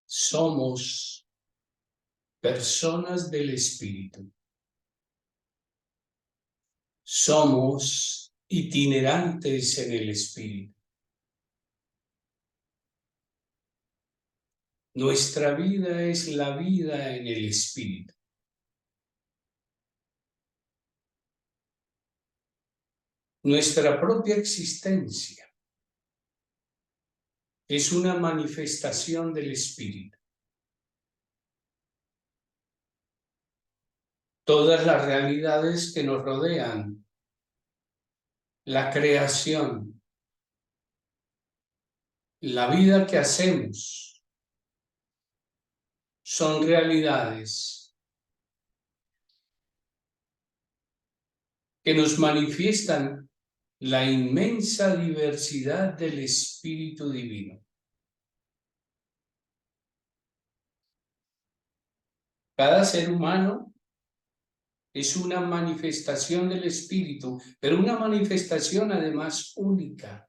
somos personas del Espíritu. Somos itinerantes en el Espíritu. Nuestra vida es la vida en el Espíritu. Nuestra propia existencia es una manifestación del Espíritu. Todas las realidades que nos rodean, la creación, la vida que hacemos, son realidades que nos manifiestan la inmensa diversidad del Espíritu Divino. Cada ser humano es una manifestación del Espíritu, pero una manifestación además única.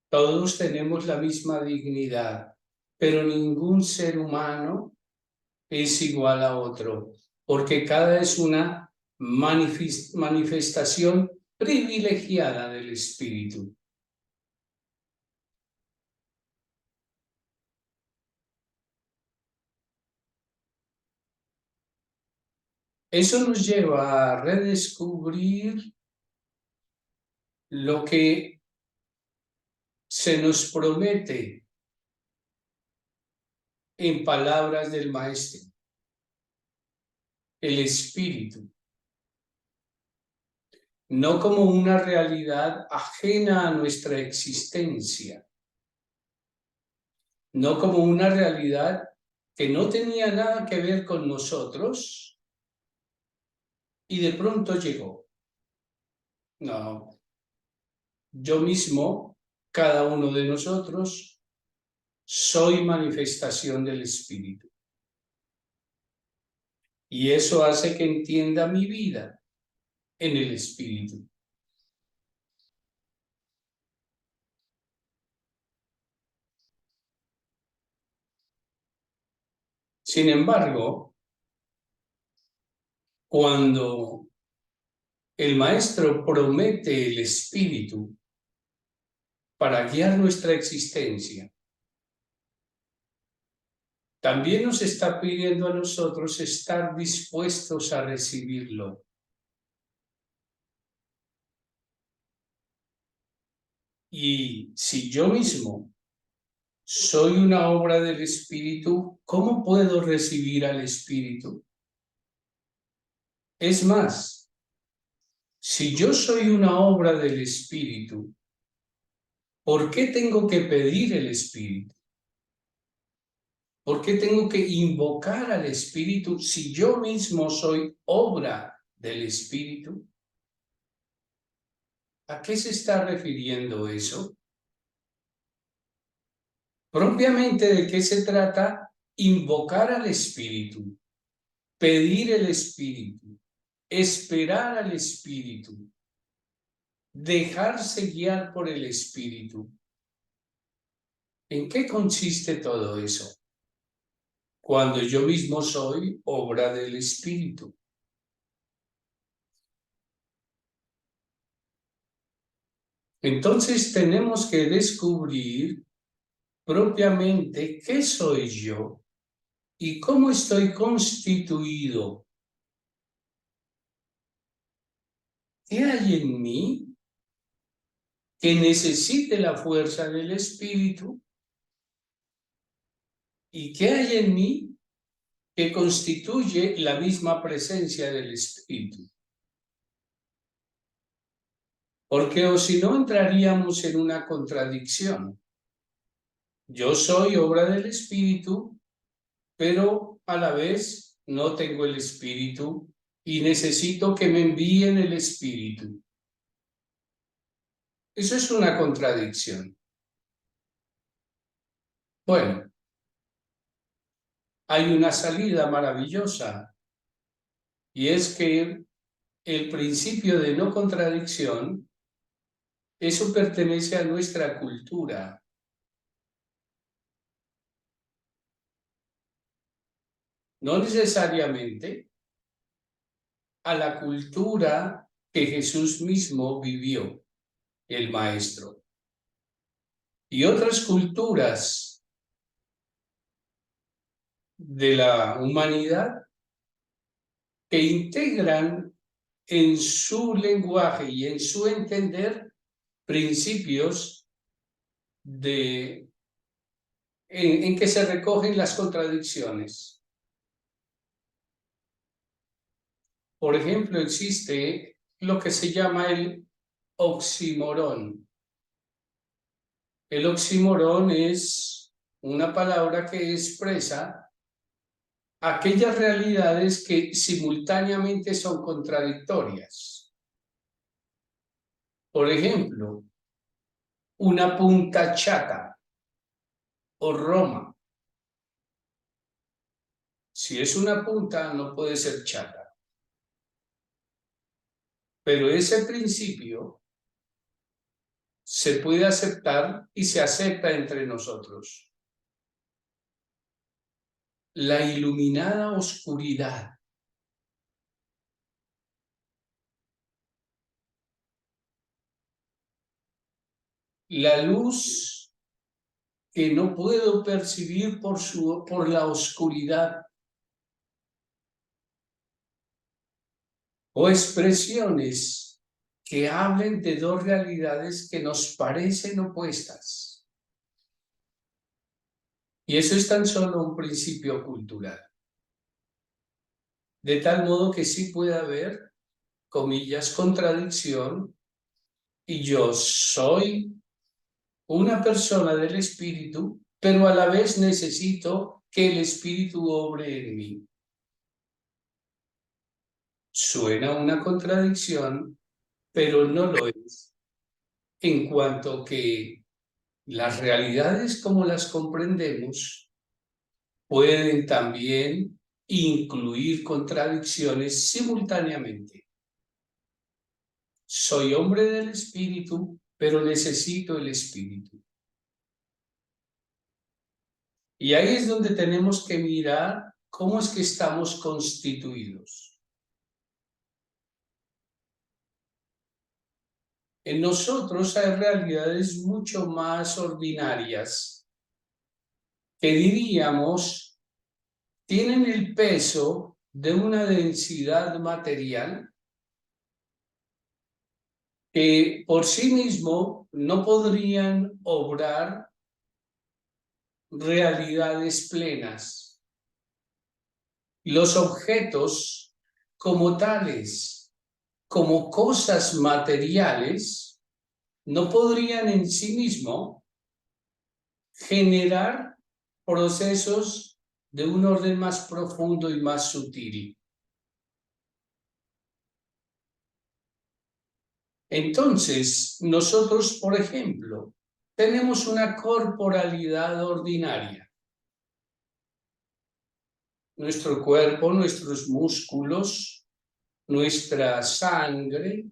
Todos tenemos la misma dignidad, pero ningún ser humano es igual a otro, porque cada es una manifestación privilegiada del Espíritu. Eso nos lleva a redescubrir lo que se nos promete en palabras del Maestro, el Espíritu, no como una realidad ajena a nuestra existencia, no como una realidad que no tenía nada que ver con nosotros y de pronto llegó. No, yo mismo, cada uno de nosotros, soy manifestación del Espíritu. Y eso hace que entienda mi vida en el Espíritu. Sin embargo, cuando el Maestro promete el Espíritu para guiar nuestra existencia, también nos está pidiendo a nosotros estar dispuestos a recibirlo. Y si yo mismo soy una obra del Espíritu, ¿cómo puedo recibir al Espíritu? Es más, si yo soy una obra del Espíritu, ¿por qué tengo que pedir el Espíritu? ¿Por qué tengo que invocar al Espíritu si yo mismo soy obra del Espíritu? ¿A qué se está refiriendo eso? Propiamente, ¿de qué se trata? Invocar al Espíritu, pedir el Espíritu, esperar al Espíritu, dejarse guiar por el Espíritu. ¿En qué consiste todo eso? Cuando yo mismo soy obra del Espíritu. Entonces tenemos que descubrir propiamente qué soy yo y cómo estoy constituido. ¿Qué hay en mí que necesite la fuerza del Espíritu? ¿Y qué hay en mí que constituye la misma presencia del Espíritu? Porque o si no entraríamos en una contradicción. Yo soy obra del Espíritu, pero a la vez no tengo el Espíritu y necesito que me envíen el Espíritu. Eso es una contradicción. Bueno, hay una salida maravillosa y es que el principio de no contradicción, eso pertenece a nuestra cultura. no necesariamente a la cultura que Jesús mismo vivió, el Maestro. Y otras culturas de la humanidad que integran en su lenguaje y en su entender principios en que se recogen las contradicciones. Por ejemplo, existe lo que se llama el oxímoron. El oxímoron es una palabra que expresa aquellas realidades que simultáneamente son contradictorias. Por ejemplo, una punta chata o Roma. Si es una punta, no puede ser chata. Pero ese principio se puede aceptar y se acepta entre nosotros. La iluminada oscuridad. La luz que no puedo percibir por la oscuridad. O expresiones que hablen de dos realidades que nos parecen opuestas. Y eso es tan solo un principio cultural. De tal modo que sí puede haber, comillas, contradicción, y yo soy una persona del espíritu, pero a la vez necesito que el espíritu obre en mí. Suena una contradicción, pero no lo es, en cuanto que las realidades como las comprendemos pueden también incluir contradicciones simultáneamente. Soy hombre del espíritu, pero necesito el espíritu. Y ahí es donde tenemos que mirar cómo es que estamos constituidos. En nosotros hay realidades mucho más ordinarias que diríamos tienen el peso de una densidad material que por sí mismo no podrían obrar realidades plenas. Los objetos como tales, como cosas materiales, no podrían en sí mismo generar procesos de un orden más profundo y más sutil. Entonces, nosotros, por ejemplo, tenemos una corporalidad ordinaria. Nuestro cuerpo, nuestros músculos, nuestra sangre,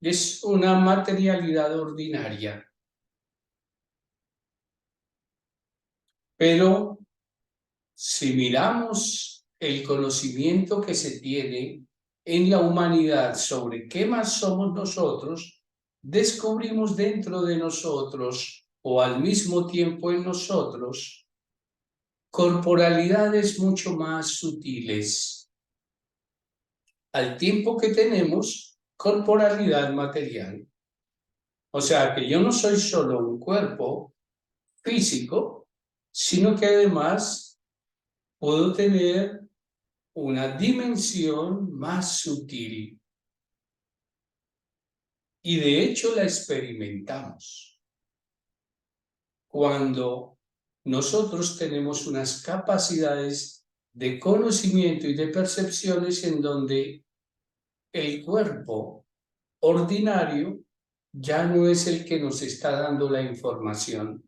es una materialidad ordinaria. Pero si miramos el conocimiento que se tiene en la humanidad sobre qué más somos nosotros, descubrimos dentro de nosotros o al mismo tiempo en nosotros corporalidades mucho más sutiles, al tiempo que tenemos corporalidad material. O sea que yo no soy solo un cuerpo físico, sino que además puedo tener una dimensión más sutil. Y de hecho la experimentamos cuando nosotros tenemos unas capacidades de conocimiento y de percepciones en donde el cuerpo ordinario ya no es el que nos está dando la información.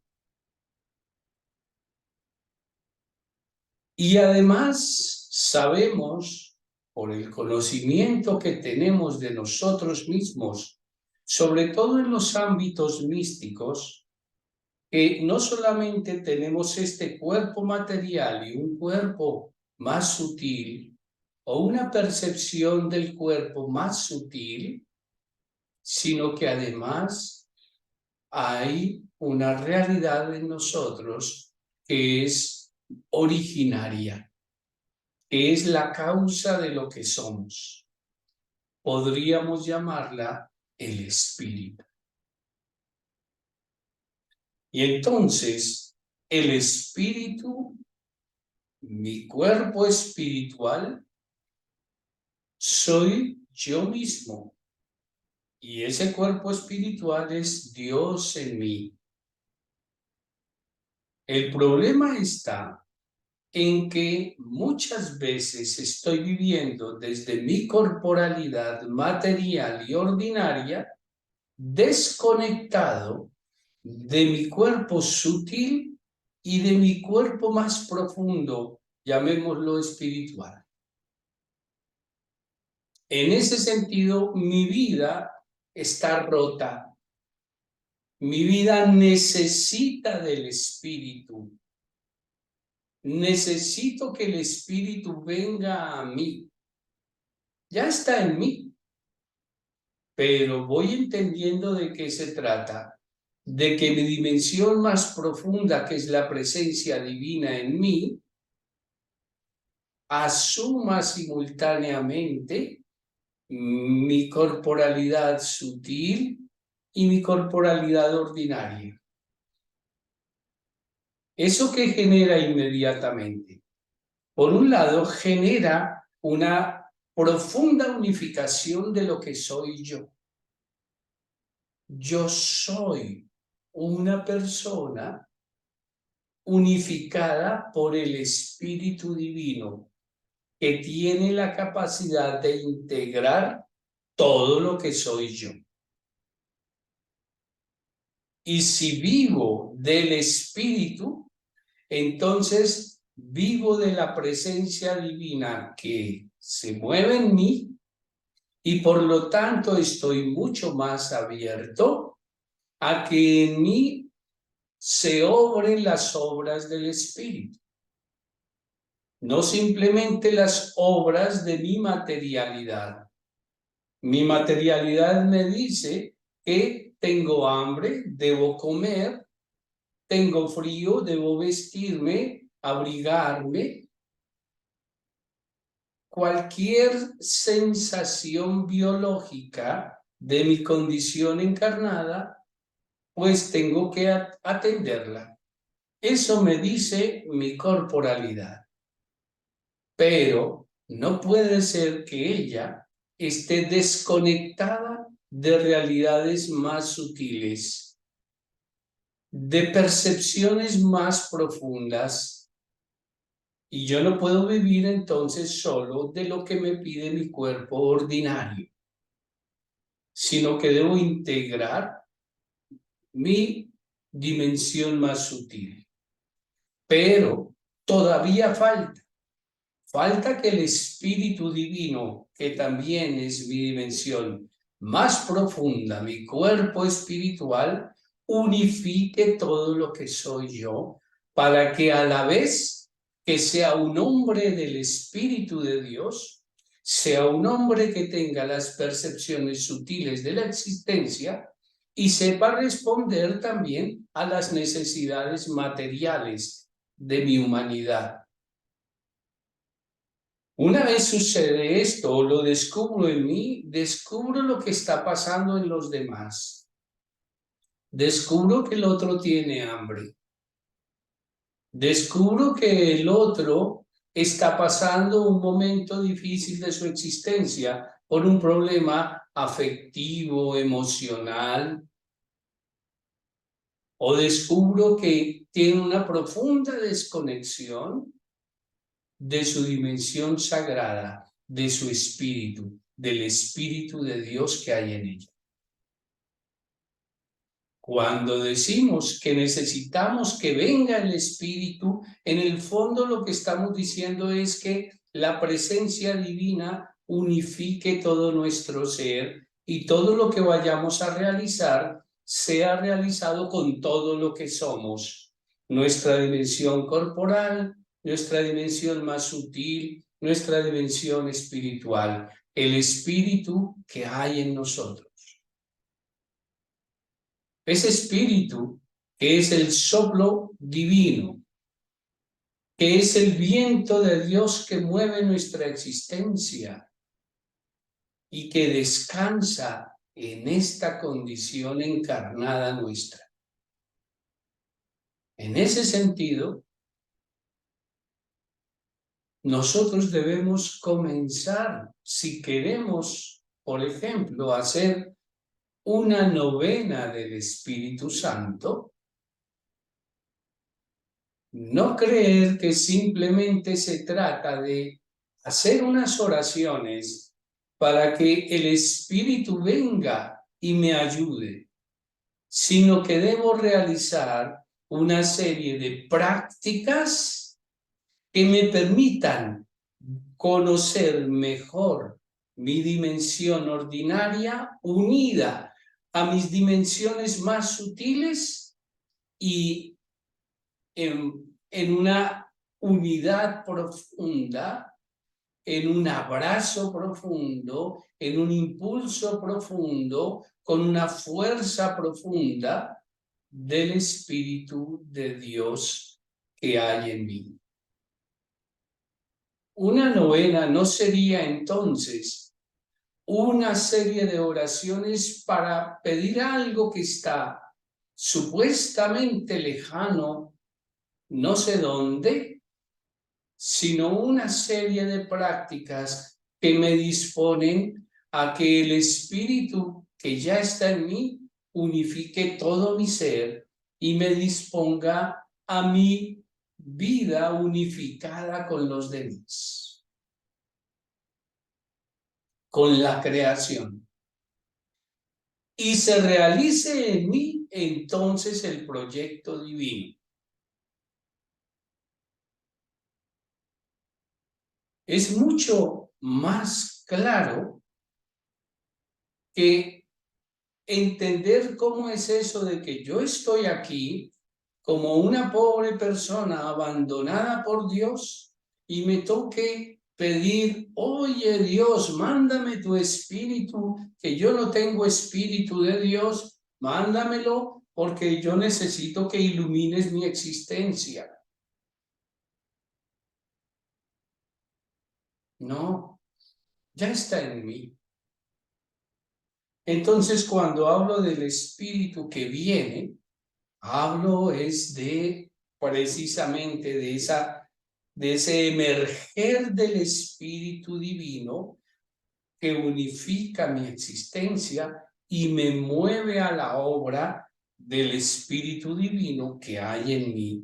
Y además sabemos, por el conocimiento que tenemos de nosotros mismos, sobre todo en los ámbitos místicos, que no solamente tenemos este cuerpo material y un cuerpo más sutil, o una percepción del cuerpo más sutil, sino que además hay una realidad en nosotros que es originaria, que es la causa de lo que somos. Podríamos llamarla el espíritu. Y entonces, el espíritu, mi cuerpo espiritual, soy yo mismo. Y ese cuerpo espiritual es Dios en mí. El problema está en que muchas veces estoy viviendo desde mi corporalidad material y ordinaria, desconectado de mi cuerpo sutil y de mi cuerpo más profundo, llamémoslo espiritual. En ese sentido, mi vida está rota. Mi vida necesita del espíritu. Necesito que el espíritu venga a mí. Ya está en mí. Pero voy entendiendo de qué se trata. De que mi dimensión más profunda, que es la presencia divina en mí, asuma simultáneamente mi corporalidad sutil y mi corporalidad ordinaria. ¿Eso qué genera inmediatamente? Por un lado, genera una profunda unificación de lo que soy yo. Yo soy una persona unificada por el Espíritu Divino, que tiene la capacidad de integrar todo lo que soy yo. Y si vivo del Espíritu, entonces vivo de la presencia divina que se mueve en mí y por lo tanto estoy mucho más abierto a que en mí se obren las obras del Espíritu. No simplemente las obras de mi materialidad. Mi materialidad me dice que tengo hambre, debo comer, tengo frío, debo vestirme, abrigarme. Cualquier sensación biológica de mi condición encarnada, pues tengo que atenderla. Eso me dice mi corporalidad. Pero no puede ser que ella esté desconectada de realidades más sutiles, de percepciones más profundas. Y yo no puedo vivir entonces solo de lo que me pide mi cuerpo ordinario, sino que debo integrar mi dimensión más sutil. Pero todavía falta que el Espíritu Divino, que también es mi dimensión más profunda, mi cuerpo espiritual, unifique todo lo que soy yo, para que a la vez que sea un hombre del Espíritu de Dios, sea un hombre que tenga las percepciones sutiles de la existencia y sepa responder también a las necesidades materiales de mi humanidad. Una vez sucede esto, lo descubro en mí, descubro lo que está pasando en los demás. Descubro que el otro tiene hambre. Descubro que el otro está pasando un momento difícil de su existencia por un problema afectivo, emocional. O descubro que tiene una profunda desconexión de su dimensión sagrada, de su espíritu, del Espíritu de Dios que hay en ella. Cuando decimos que necesitamos que venga el Espíritu, en el fondo lo que estamos diciendo es que la presencia divina unifique todo nuestro ser y todo lo que vayamos a realizar sea realizado con todo lo que somos, nuestra dimensión corporal, nuestra dimensión más sutil, nuestra dimensión espiritual, el espíritu que hay en nosotros. Ese espíritu que es el soplo divino, que es el viento de Dios que mueve nuestra existencia y que descansa en esta condición encarnada nuestra. En ese sentido, nosotros debemos comenzar, si queremos, por ejemplo, hacer una novena del Espíritu Santo, no creer que simplemente se trata de hacer unas oraciones para que el Espíritu venga y me ayude, sino que debo realizar una serie de prácticas que me permitan conocer mejor mi dimensión ordinaria unida a mis dimensiones más sutiles y en una unidad profunda, en un abrazo profundo, en un impulso profundo, con una fuerza profunda del Espíritu de Dios que hay en mí. Una novena no sería entonces una serie de oraciones para pedir algo que está supuestamente lejano, no sé dónde, sino una serie de prácticas que me disponen a que el Espíritu que ya está en mí unifique todo mi ser y me disponga a mi vida unificada con los demás, con la creación. Y se realice en mí entonces el proyecto divino. Es mucho más claro que entender cómo es eso de que yo estoy aquí como una pobre persona abandonada por Dios y me toque pedir, oye Dios, mándame tu espíritu, que yo no tengo espíritu de Dios, mándamelo porque yo necesito que ilumines mi existencia. No, ya está en mí. Entonces, cuando hablo del espíritu que viene, hablo es de precisamente de ese emerger del espíritu divino que unifica mi existencia y me mueve a la obra del espíritu divino que hay en mí.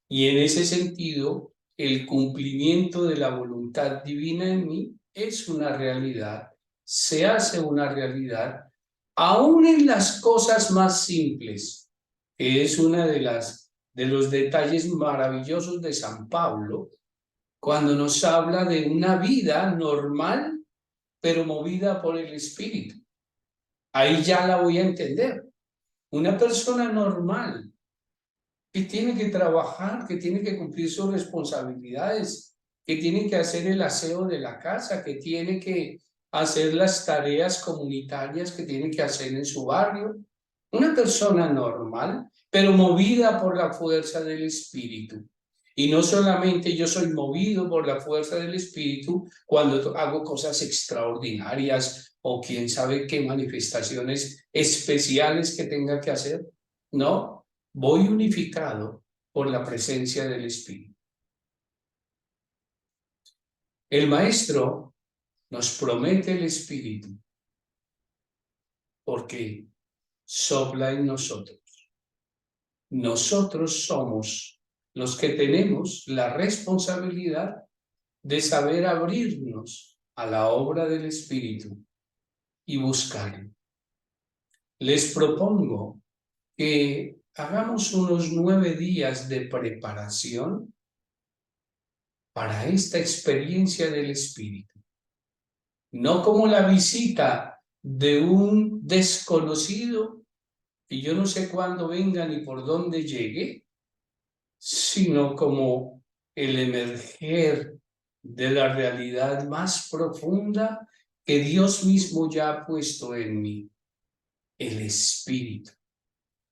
Y en ese sentido, el cumplimiento de la voluntad divina en mí es una realidad, se hace una realidad, aún en las cosas más simples, que es una de los detalles maravillosos de San Pablo, cuando nos habla de una vida normal, pero movida por el Espíritu. Ahí ya la voy a entender. Una persona normal, que tiene que trabajar, que tiene que cumplir sus responsabilidades, que tiene que hacer el aseo de la casa, que tiene que hacer las tareas comunitarias que tiene que hacer en su barrio. Una persona normal, pero movida por la fuerza del Espíritu. Y no solamente yo soy movido por la fuerza del Espíritu cuando hago cosas extraordinarias o quién sabe qué manifestaciones especiales que tenga que hacer. No, voy unificado por la presencia del Espíritu. El Maestro nos promete el Espíritu porque sopla en nosotros. Nosotros somos los que tenemos la responsabilidad de saber abrirnos a la obra del Espíritu y buscarlo. Les propongo que hagamos unos 9 días de preparación para esta experiencia del Espíritu. No como la visita de un desconocido y yo no sé cuándo venga ni por dónde llegue, sino como el emerger de la realidad más profunda que Dios mismo ya ha puesto en mí, el espíritu,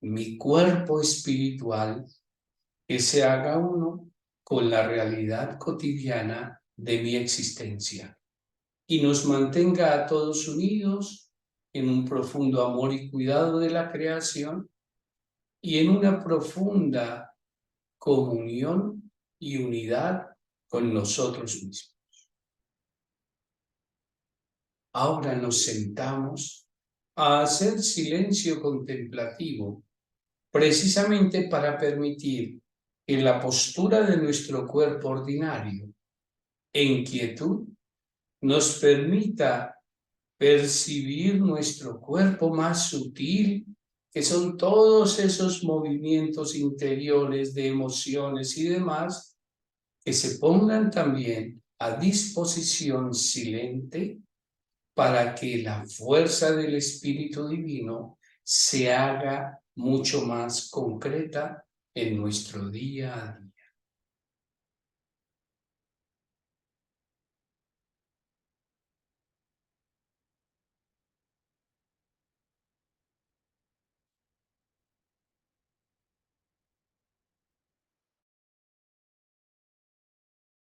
mi cuerpo espiritual, que se haga uno con la realidad cotidiana de mi existencia y nos mantenga a todos unidos en un profundo amor y cuidado de la creación y en una profunda comunión y unidad con nosotros mismos. Ahora nos sentamos a hacer silencio contemplativo, precisamente para permitir que la postura de nuestro cuerpo ordinario, en quietud, nos permita percibir nuestro cuerpo más sutil, que son todos esos movimientos interiores de emociones y demás, que se pongan también a disposición silente para que la fuerza del Espíritu Divino se haga mucho más concreta en nuestro día a día.